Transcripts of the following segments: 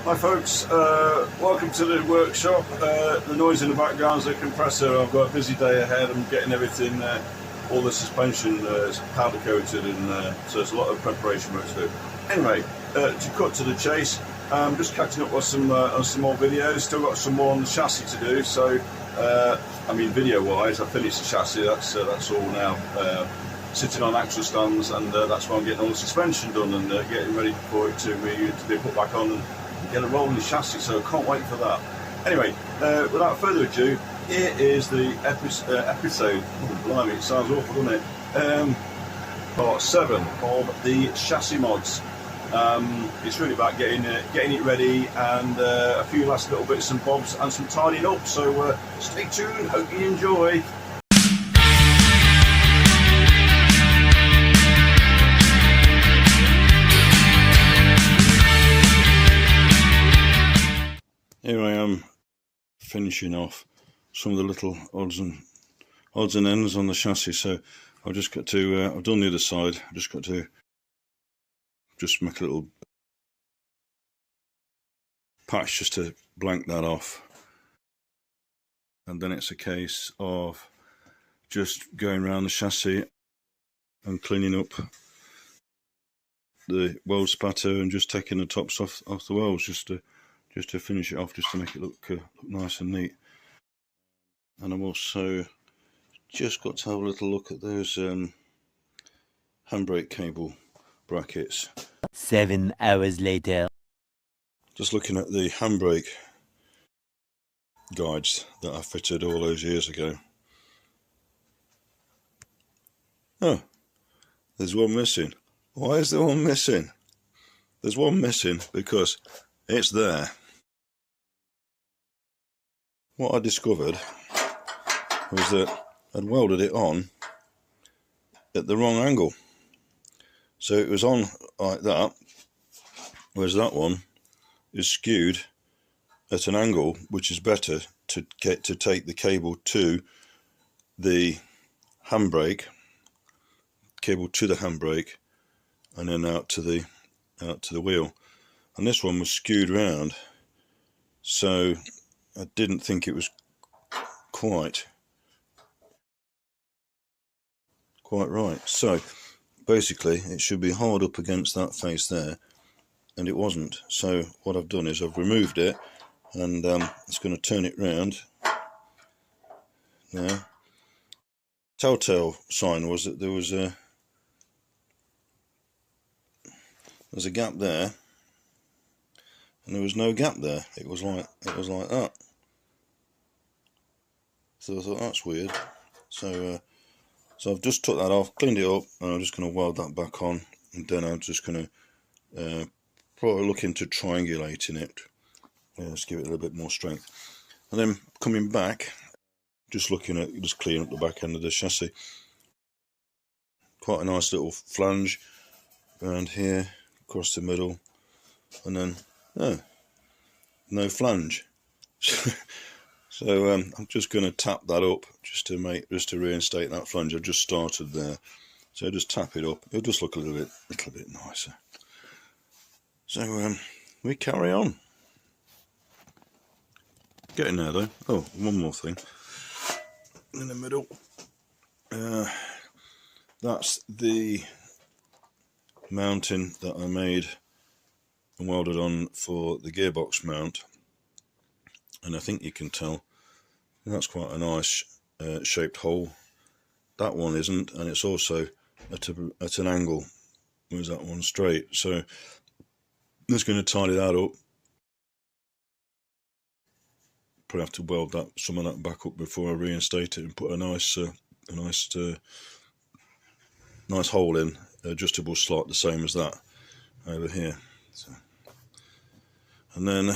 Hi folks, welcome to the workshop. The noise in the background is the compressor. I've got a busy day ahead. I'm getting everything, all the suspension is powder coated, and so there's a lot of preparation work to do. Anyway, to cut to the chase, I'm just catching up on some more videos. Still got some more on the chassis to do. So, I mean, video-wise, I finished the chassis. That's all now. Sitting on axle stands, and that's why I'm getting all the suspension done and getting ready for it to be put back on and get a rolling chassis, so I can't wait for that. Anyway, without further ado, here is the episode. Oh, blimey, it sounds awful, doesn't it? Part 7 of the chassis mods. It's really about getting it ready, and a few last little bits and bobs and some tidying up, so stay tuned, hope you enjoy. Here I am finishing off some of the little odds and ends on the chassis. So I've just got to, I've done the other side. I've just got to make a little patch just to blank that off. And then it's a case of just going around the chassis and cleaning up the weld spatter and just taking the tops off the welds just to finish it off, just to make it look nice and neat. And I'm also just got to have a little look at those handbrake cable brackets. 7 hours later. Just looking at the handbrake guides that I fitted all those years ago. Oh, there's one missing. Why is there one missing? There's one missing because it's there. What I discovered was that I'd welded it on at the wrong angle. So it was on like that, whereas that one is skewed at an angle which is better to take the cable to the handbrake, and then out to the wheel. And this one was skewed round, so I didn't think it was quite right. So basically it should be hard up against that face there, and it wasn't. So what I've done is I've removed it, and it's going to turn it round now. Telltale sign was that there's a gap there, and there was no gap there. It was like that. So I thought, that's weird. So I've just took that off, cleaned it up, and I'm just going to weld that back on, and then I'm just going to probably look into triangulating it. Let's give it a little bit more strength. And then coming back, just cleaning up the back end of the chassis. Quite a nice little flange around here, across the middle, and then no flange. So I'm just going to tap that up just to reinstate that flange. I've just started there, so just tap it up. It'll just look a little bit nicer. So we carry on. Getting there though. Oh, one more thing in the middle. That's the mounting that I made and welded on for the gearbox mount, and I think you can tell that's quite a nice shaped hole. That one isn't, and it's also at an angle, whereas that one's straight. So I'm just going to tidy that up. Probably have to weld some of that back up before I reinstate it and put a nice hole in, adjustable slot, the same as that over here. So, and then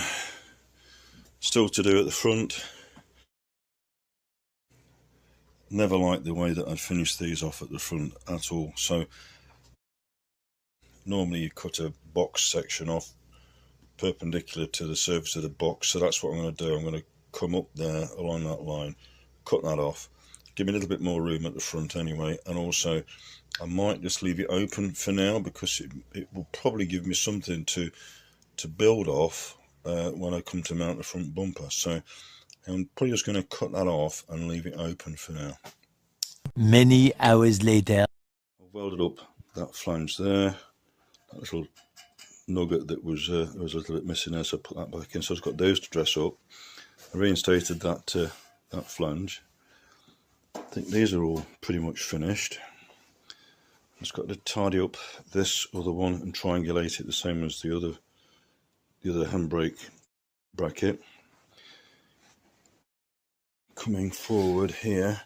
still to do at the front. Never liked the way that I'd finished these off at the front at all. So normally you cut a box section off perpendicular to the surface of the box, so that's what I'm going to do. I'm going to come up there along that line, cut that off, give me a little bit more room at the front anyway, and also I might just leave it open for now because it will probably give me something to build off when I come to mount the front bumper. So I'm probably just going to cut that off and leave it open for now. Many hours later. I've welded up that flange there, that little nugget that was a little bit missing there, so I put that back in. So I've got those to dress up. I reinstated that flange. I think these are all pretty much finished. I've just got to tidy up this other one and triangulate it the same as the other handbrake bracket. Coming forward here,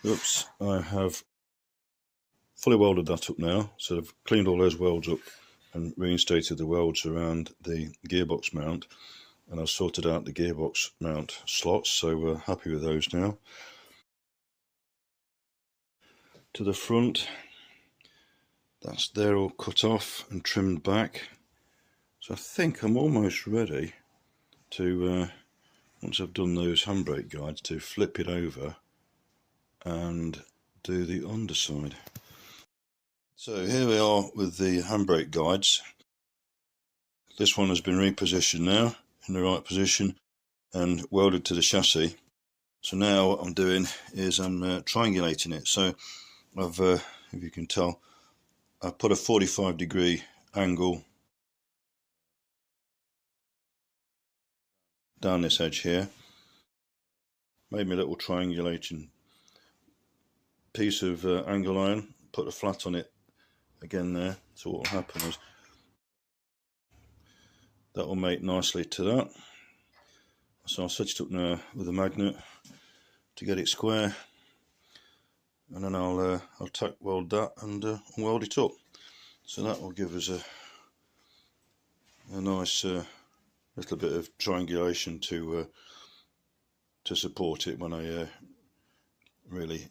oops, I have fully welded that up now. So I've cleaned all those welds up and reinstated the welds around the gearbox mount, and I've sorted out the gearbox mount slots, so we're happy with those now. To the front, that's there all cut off and trimmed back. So I think I'm almost ready to, once I've done those handbrake guides, to flip it over and do the underside. So here we are with the handbrake guides. This one has been repositioned now in the right position and welded to the chassis. So now what I'm doing is I'm triangulating it. So I've, if you can tell, I've put a 45-degree angle down this edge here. Made me a little triangulating piece of angle iron, put a flat on it again there. So what will happen is that will mate nicely to that. So I'll set it up now with a magnet to get it square, and then I'll tack weld that and weld it up. So that will give us a nice little bit of triangulation to support it when I really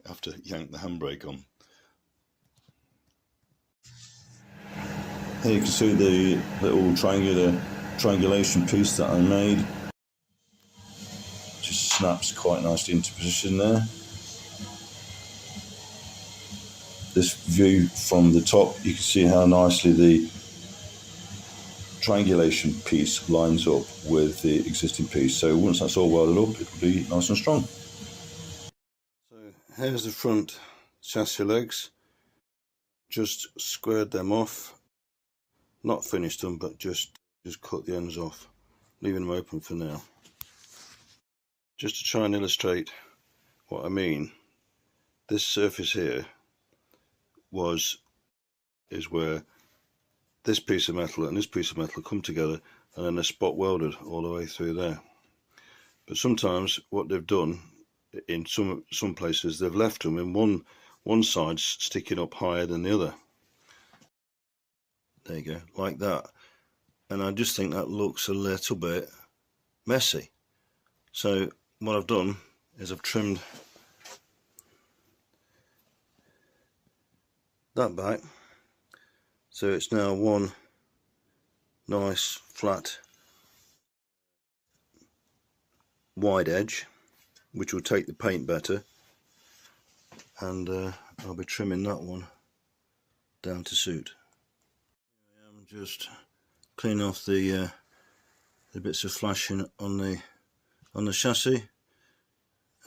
have to yank the handbrake on. Here you can see the little triangulation piece that I made. Just snaps quite nicely into position there. This view from the top, you can see how nicely the triangulation piece lines up with the existing piece. So once that's all welded up, it'll be nice and strong. So here's the front chassis legs. Just squared them off. Not finished them, but just cut the ends off, leaving them open for now. Just to try and illustrate what I mean, this surface here is where this piece of metal and this piece of metal come together, and then they're spot welded all the way through there. But sometimes what they've done in some places, they've left them in one side sticking up higher than the other. There you go, like that. And I just think that looks a little bit messy. So what I've done is I've trimmed that back, so it's now one nice flat wide edge, which will take the paint better, and I'll be trimming that one down to suit. I'm just cleaning off the bits of flashing on the chassis,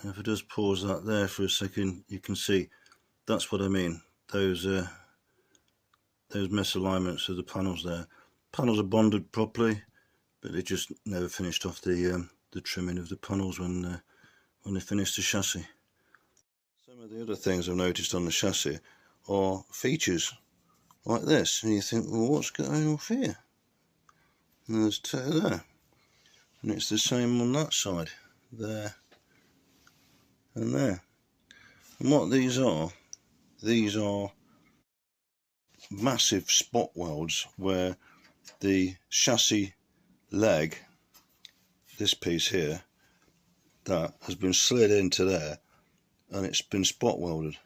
and if I just pause that there for a second, you can see that's what I mean. Those misalignments of the panels there. Panels are bonded properly, but they just never finished off the trimming of the panels when they finished the chassis. Some of the other things I've noticed on the chassis are features like this, and you think, well, what's going on here? And there's two there, and it's the same on that side, there and there. And what these are massive spot welds where the chassis leg, this piece here, that has been slid into there, and it's been spot welded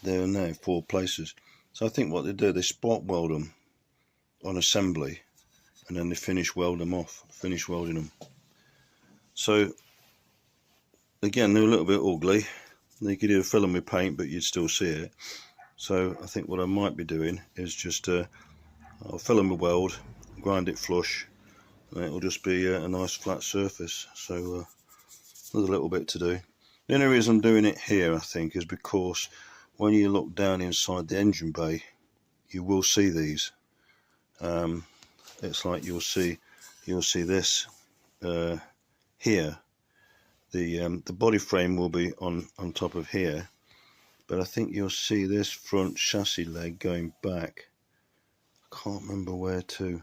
there and there, 4 places. So I think what they do, they spot weld them on assembly, and then they finish welding them. So again, they're a little bit ugly. You could either fill them with paint, but you'd still see it. So I think what I might be doing is just I'll fill them with weld, grind it flush, and it'll just be a nice flat surface. So there's a little bit to do. The only reason I'm doing it here, I think, is because when you look down inside the engine bay, you will see these. It's like you'll see this here. The body frame will be on top of here, but I think you'll see this front chassis leg going back. I can't remember where to,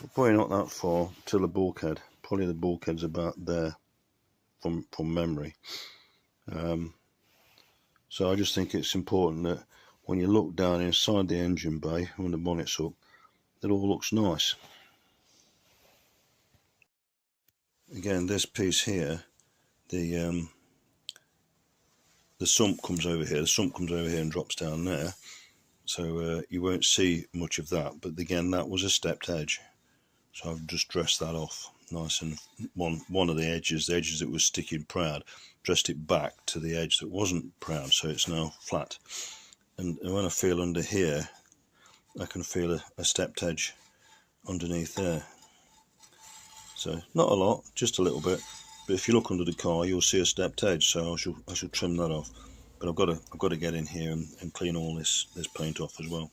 but probably not that far till the bulkhead. Probably the bulkhead's about there from memory. So I just think it's important that when you look down inside the engine bay when the bonnet's up, it all looks nice. Again, this piece here, the sump comes over here. The sump comes over here and drops down there, so you won't see much of that. But again, that was a stepped edge, so I've just dressed that off nice, and one of the edges that was sticking proud, dressed it back to the edge that wasn't proud, so it's now flat. And when I feel under here, I can feel a stepped edge underneath there. So not a lot, just a little bit. But if you look under the car, you'll see a stepped edge. So I shall trim that off. But I've got to get in here and clean all this paint off as well.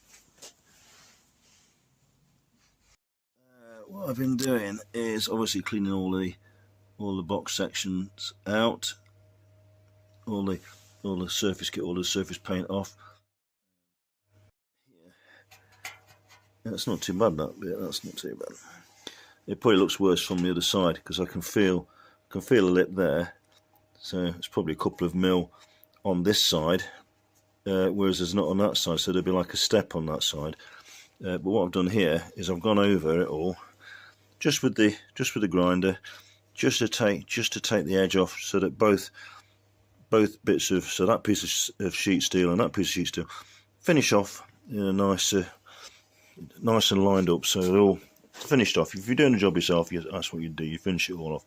What I've been doing is obviously cleaning all the box sections out, all the surface kit, all the surface paint off. That's not too bad, that bit. That's not too bad. It probably looks worse from the other side because I can feel a lip there. So it's probably a couple of mil on this side, whereas there's not on that side. So there'll be like a step on that side. But what I've done here is I've gone over it all, just with the grinder, just to take the edge off, so that both bits of, so that piece of sheet steel and that piece of sheet steel finish off in a nice and lined up, so they're all finished off. If you're doing the job yourself, that's what you do, you finish it all off.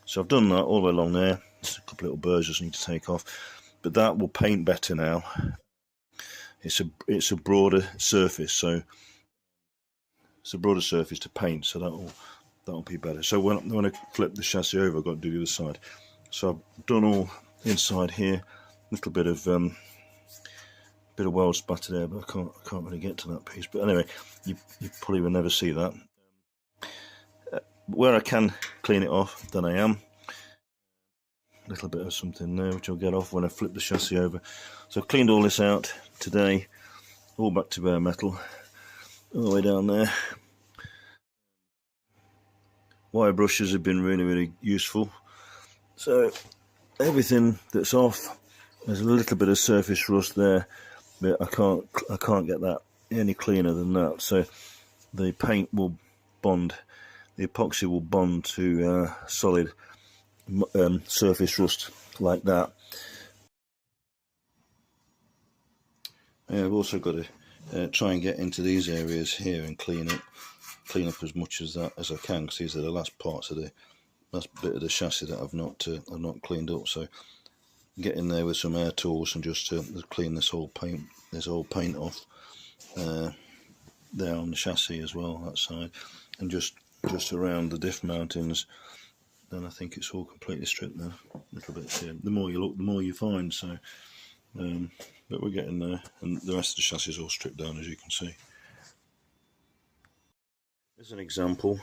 So I've done that all the way along there. There's a couple of little burrs just need to take off, but that will paint better now. It's a broader surface, so it's a broader surface to paint, so that'll be better. So when I flip the chassis over, I've got to do the other side. So I've done all inside here, a little bit of weld spatter there, but I can't really get to that piece. But anyway, you probably will never see that. Where I can clean it off, then I am. A little bit of something there, which I'll get off when I flip the chassis over. So I've cleaned all this out today, all back to bare metal, all the way down there. Wire brushes have been really useful. So everything that's off, there's a little bit of surface rust there, but I can't get that any cleaner than that. So the paint will bond, the epoxy will bond to solid surface rust like that. I've also got to try and get into these areas here and clean up as much as I can, because these are the last parts of the last bit of the chassis that I've not cleaned up. So get in there with some air tools and just clean this whole paint off there on the chassis as well, that side, and just around the diff mountings. Then I think it's all completely stripped now. A little bit here. The more you look, the more you find. So, but we're getting there, and the rest of the chassis is all stripped down, as you can see. Here's an example,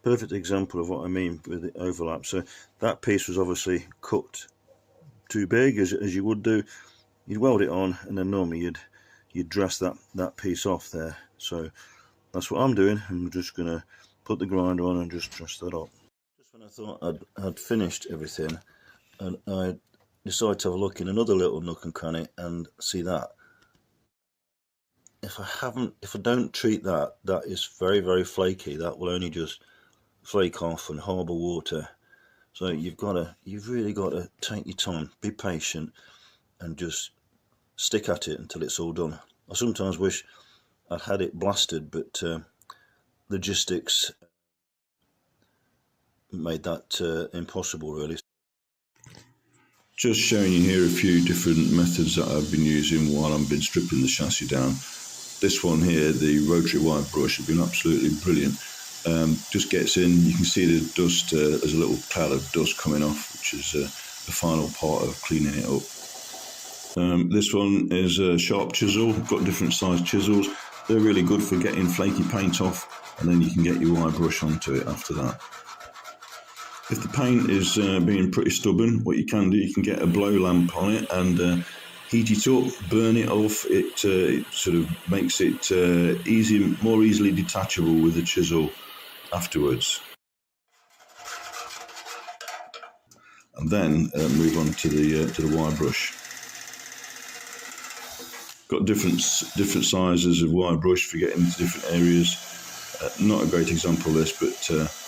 perfect example of what I mean with the overlap. So that piece was obviously cut too big, as you would do. You'd weld it on, and then normally you'd dress that piece off there. So that's what I'm doing. I'm just gonna put the grinder on and just dress that up. Just when I thought I'd finished everything, and I decided to have a look in another little nook and cranny and see that. If I don't treat that is very flaky. That will only just flake off and harbour water. So you've really got to take your time, be patient, and just stick at it until it's all done. I sometimes wish I'd had it blasted, but logistics made that impossible, really. Just showing you here a few different methods that I've been using while I've been stripping the chassis down. This one here, the rotary wire brush, has been absolutely brilliant. just gets in. You can see the dust, there's a little cloud of dust coming off, which is the final part of cleaning it up. This one is a sharp chisel. Got different size chisels. They're really good for getting flaky paint off, and then you can get your wire brush onto it after that. If the paint is being pretty stubborn, what you can do, you can get a blow lamp on it and heat it up, burn it off. It sort of makes it more easily detachable with the chisel afterwards. And then move on to the wire brush. Got different sizes of wire brush for getting into different areas. Not a great example of this, but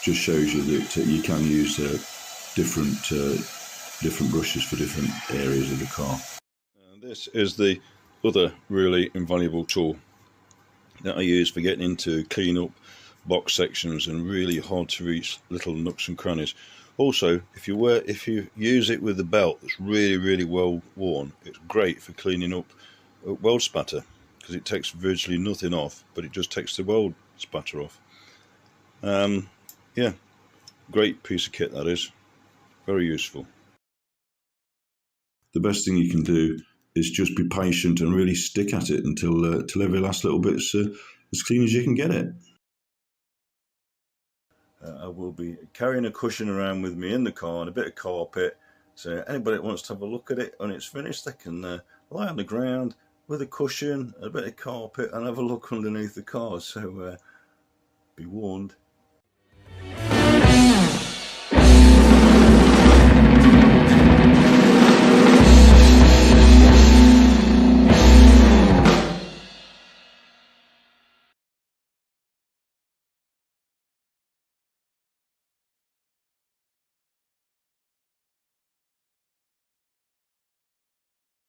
just shows you that you can use different brushes for different areas of the car. This is the other really invaluable tool that I use for getting into clean up box sections and really hard to reach little nooks and crannies. Also, if you use it with the belt that's really well worn, it's great for cleaning up weld spatter, because it takes virtually nothing off, but it just takes the weld spatter off. Yeah, great piece of kit that is, very useful. The best thing you can do is just be patient and really stick at it until every last little bit's as clean as you can get it. I will be carrying a cushion around with me in the car and a bit of carpet, so anybody that wants to have a look at it when it's finished, they can lie on the ground with a cushion, a bit of carpet, and have a look underneath the car. So be warned.